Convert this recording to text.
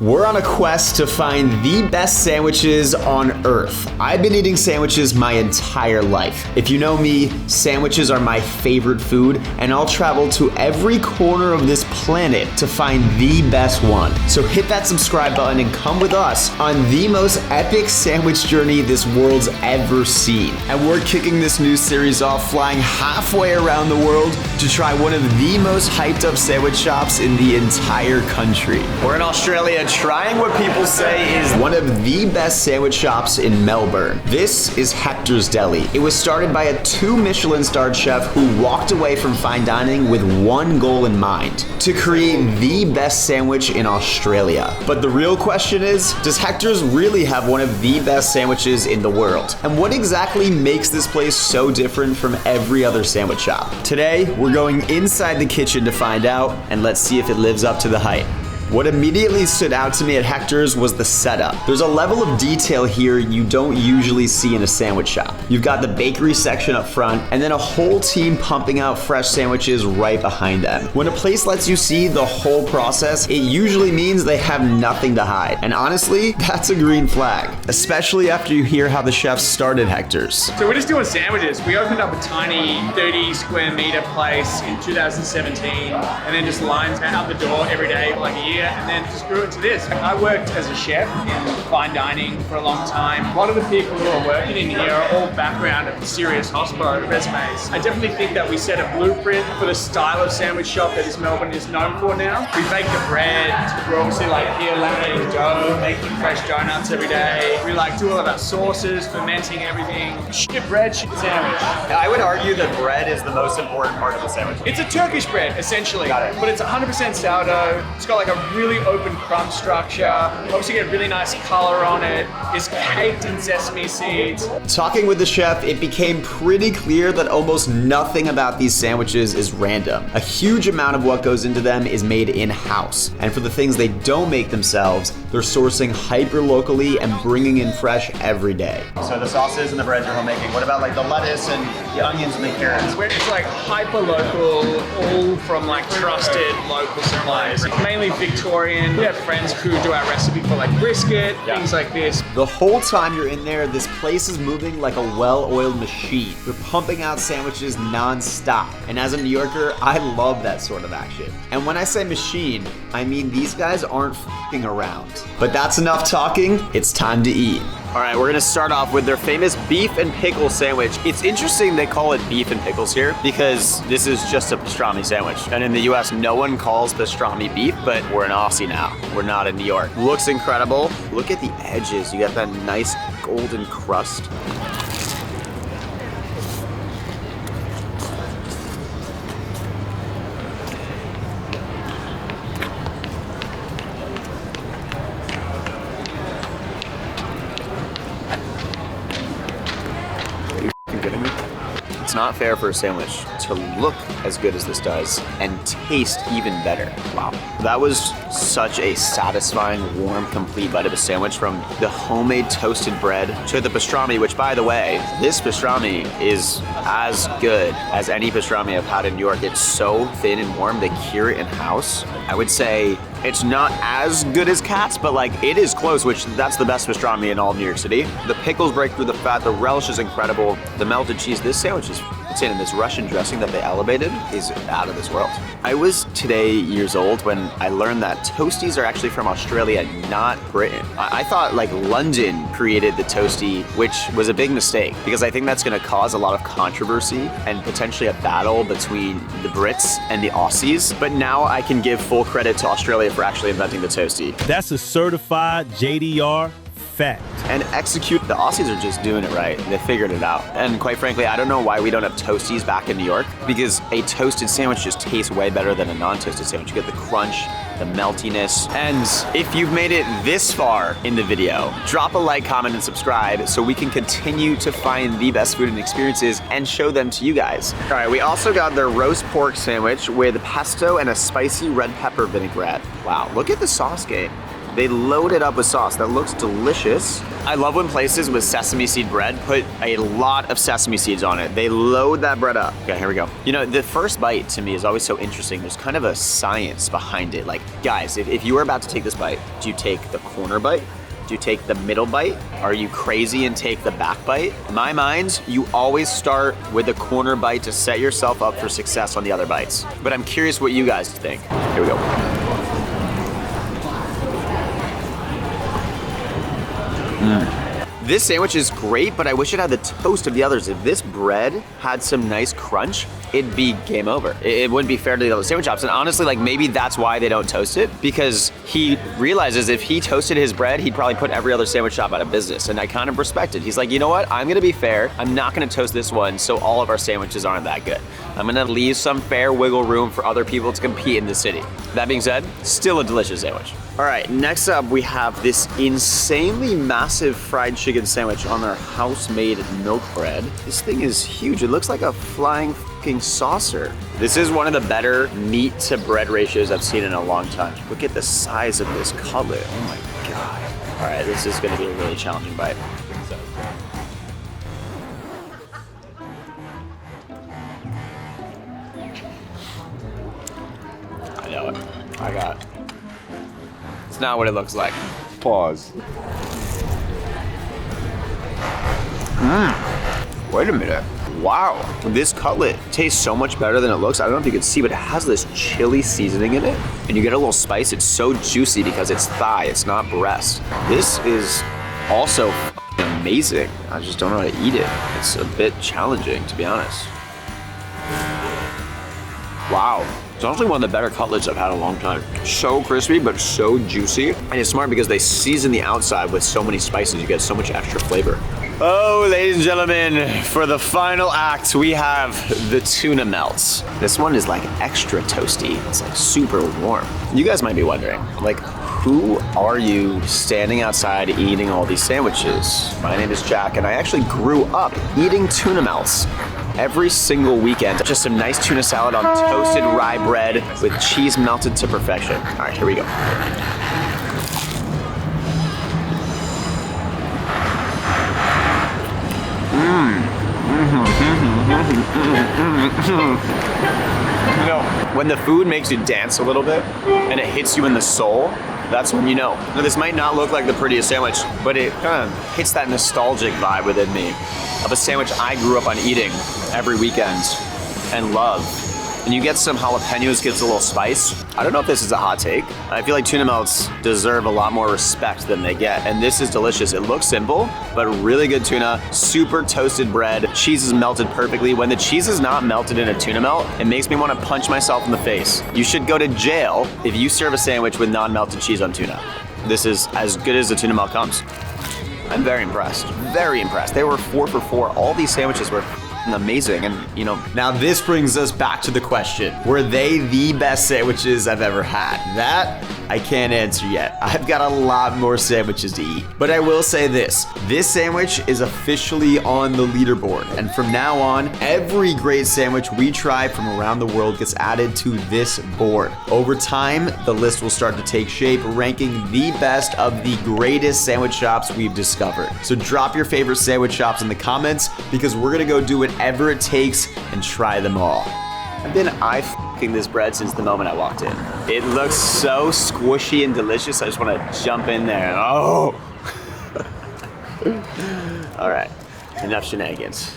We're on a quest to find the best sandwiches on earth. I've been eating sandwiches my entire life. If you know me, sandwiches are my favorite food, and I'll travel to every corner of this planet to find the best one. So hit that subscribe button and come with us on the most epic sandwich journey this world's ever seen. And we're kicking this new series off flying halfway around the world to try one of the most hyped up sandwich shops in the entire country. We're in Australia trying what people say is one of the best sandwich shops in Melbourne. This is Hector's Deli. It was started by a 2 Michelin-starred chef who walked away from fine dining with one goal in mind: to create the best sandwich in Australia. But the real question is, does Hector's really have one of the best sandwiches in the world? And what exactly makes this place so different from every other sandwich shop? Today, we're going inside the kitchen to find out, and let's see if it lives up to the hype. What immediately stood out to me at Hector's was the setup. There's a level of detail here you don't usually see in a sandwich shop. You've got the bakery section up front, and then a whole team pumping out fresh sandwiches right behind them. When a place lets you see the whole process, it usually means they have nothing to hide. And honestly, that's a green flag, especially after you hear how the chefs started Hector's. So we're just doing sandwiches. We opened up a tiny 30 square meter place in 2017, and then just lines out the door every day for like a year, and then just grew it to this. I worked as a chef in fine dining for a long time. A lot of the people who are working in here are all background of serious hospital resumes. I definitely think that we set a blueprint for the style of sandwich shop that this Melbourne is known for now. We bake the bread. We're obviously like here laminating dough, making fresh donuts every day. We like do all of our sauces, fermenting everything. Ship bread, ship sandwich. I would argue that bread is the most important part of the sandwich. It's a Turkish bread, essentially. Got it. But it's 100% sourdough. It's got like a really open crumb structure. Obviously get really nice color on it. It's caked in sesame seeds. Talking with the chef, it became pretty clear that almost nothing about these sandwiches is random. A huge amount of what goes into them is made in-house. And for the things they don't make themselves, they're sourcing hyper locally and bringing in fresh every day. So the sauces and the breads are homemaking. What about like the lettuce and the onions and the carrots? It's like hyper local, all from like trusted local suppliers. Mainly Victorian. We have friends who do our recipe for like brisket, things like this. The whole time you're in there, this place is moving like a well-oiled machine. They're pumping out sandwiches non-stop. And as a New Yorker, I love that sort of action. And when I say machine, I mean these guys aren't f***ing around. But that's enough talking, it's time to eat. All right, we're gonna start off with their famous beef and pickle sandwich. It's interesting they call it beef and pickles here because this is just a pastrami sandwich. And in the US, no one calls pastrami beef, but we're in Aussie now. We're not in New York. Looks incredible. Look at the edges. You got that nice golden crust. It's not fair for a sandwich to look as good as this does and taste even better. Wow. That was such a satisfying, warm, complete bite of a sandwich, from the homemade toasted bread to the pastrami, which, by the way, this pastrami is as good as any pastrami I've had in New York. It's so thin and warm. They cure it in-house. I would say it's not as good as Kat's, but like it is close, which that's the best pastrami in all of New York City. The pickles break through the fat, the relish is incredible, the melted cheese, this sandwich is insane, and this Russian dressing that they elevated is out of this world. I was today years old when I learned that toasties are actually from Australia, not Britain. I thought like London created the toastie, which was a big mistake because I think that's gonna cause a lot of controversy and potentially a battle between the Brits and the Aussies. But now I can give full credit to Australia for actually inventing the toastie. That's a certified JDR fact. And execute. The Aussies are just doing it right. They figured it out. And quite frankly, I don't know why we don't have toasties back in New York, because a toasted sandwich just tastes way better than a non-toasted sandwich. You get the crunch, the meltiness. And if you've made it this far in the video, drop a like, comment, and subscribe so we can continue to find the best food and experiences and show them to you guys. All right, we also got their roast pork sandwich with pesto and a spicy red pepper vinaigrette. Wow, look at the sauce game. They load it up with sauce. That looks delicious. I love when places with sesame seed bread put a lot of sesame seeds on it. They load that bread up. Okay, here we go. You know, the first bite to me is always so interesting. There's kind of a science behind it. Like, guys, if you were about to take this bite, do you take the corner bite? Do you take the middle bite? Are you crazy and take the back bite? In my mind, you always start with the corner bite to set yourself up for success on the other bites. But I'm curious what you guys think. Here we go. This sandwich is great, but I wish it had the toast of the others. If this bread had some nice crunch, it'd be game over. It wouldn't be fair to the other sandwich shops. And honestly, like maybe that's why they don't toast it, because he realizes if he toasted his bread, he'd probably put every other sandwich shop out of business. And I kind of respect it. He's like, you know what? I'm gonna be fair. I'm not gonna toast this one so all of our sandwiches aren't that good. I'm gonna leave some fair wiggle room for other people to compete in the city. That being said, still a delicious sandwich. All right, next up we have this insanely massive fried chicken sandwich on our house-made milk bread. This thing is huge. It looks like a flying fucking saucer. This is one of the better meat to bread ratios I've seen in a long time. Look at the size of this cutlet. Oh my God. All right, this is gonna be a really challenging bite. I know it. I got it. It's not what it looks like. Pause. Wait a minute. Wow, this cutlet tastes so much better than it looks. I don't know if you can see, but it has this chili seasoning in it. And you get a little spice. It's so juicy because it's thigh, it's not breast. This is also amazing. I just don't know how to eat it. It's a bit challenging, to be honest. Wow. It's honestly one of the better cutlets I've had in a long time. So crispy, but so juicy. And it's smart because they season the outside with so many spices. You get so much extra flavor. Oh, ladies and gentlemen, for the final act, we have the tuna melts. This one is like extra toasty. It's like super warm. You guys might be wondering, like, who are you standing outside eating all these sandwiches? My name is Jack, and I actually grew up eating tuna melts every single weekend. Just some nice tuna salad on toasted rye bread with cheese melted to perfection. All right, here we go. You know, when the food makes you dance a little bit and it hits you in the soul, that's when you know. Now, this might not look like the prettiest sandwich, but it kind of hits that nostalgic vibe within me of a sandwich I grew up on eating every weekend and love. And you get some jalapenos, gets a little spice. I don't know if this is a hot take. I feel like tuna melts deserve a lot more respect than they get. And this is delicious. It looks simple, but really good tuna, super toasted bread. Cheese is melted perfectly. When the cheese is not melted in a tuna melt, it makes me want to punch myself in the face. You should go to jail if you serve a sandwich with non-melted cheese on tuna. This is as good as the tuna melt comes. I'm very impressed, very impressed. They were 4 for 4. All these sandwiches were amazing, and you know. Now this brings us back to the question, were they the best sandwiches I've ever had? That I can't answer yet. I've got a lot more sandwiches to eat. But I will say this sandwich is officially on the leaderboard, and from now on, every great sandwich we try from around the world gets added to this board. Over time, the list will start to take shape, ranking the best of the greatest sandwich shops we've discovered. So drop your favorite sandwich shops in the comments, because we're gonna go do whatever it takes and try them all. I've been eye-f***ing this bread since the moment I walked in. It looks so squishy and delicious. I just want to jump in there. Oh! All right, enough shenanigans.